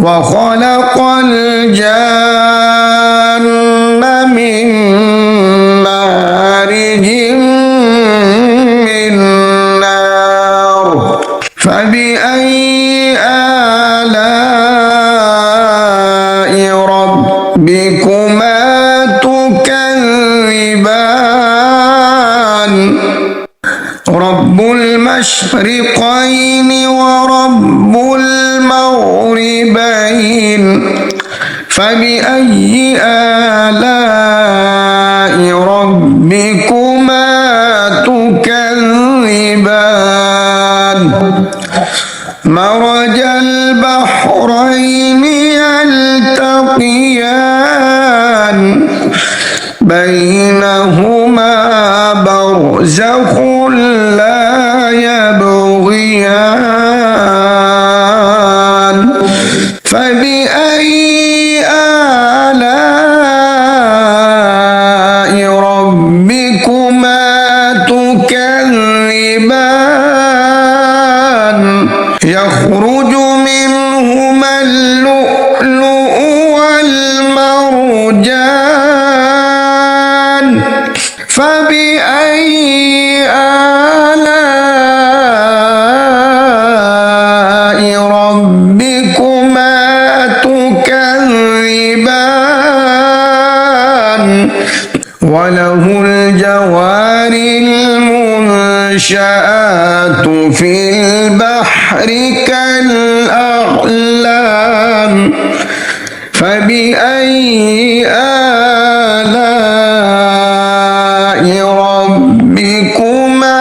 وخلق الجن من مارج من نار فبأي آلاء ربكما تكذبان رب المشرقين ورب المغربين فبأي آلاء ربكما تكذبان مرج البحرين يلتقيان بينهما برزخ لا يبغيان فبأي آلاء ربكما تكذبان يخرج منهما اللؤلؤ والمرجان فبأي آلاء ربكما تكذبان وله الجوار المنشآت في البحر كالأعلام فبأي آلاء ربكما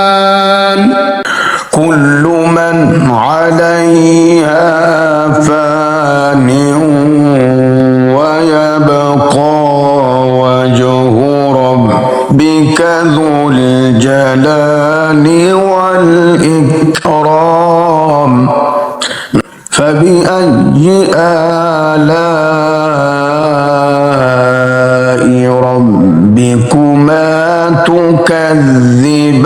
تكذبان كل من عليها فان ويبقى وجه ربك ذو الجلال والإكرام فبأي آلاء ربكما تكذبان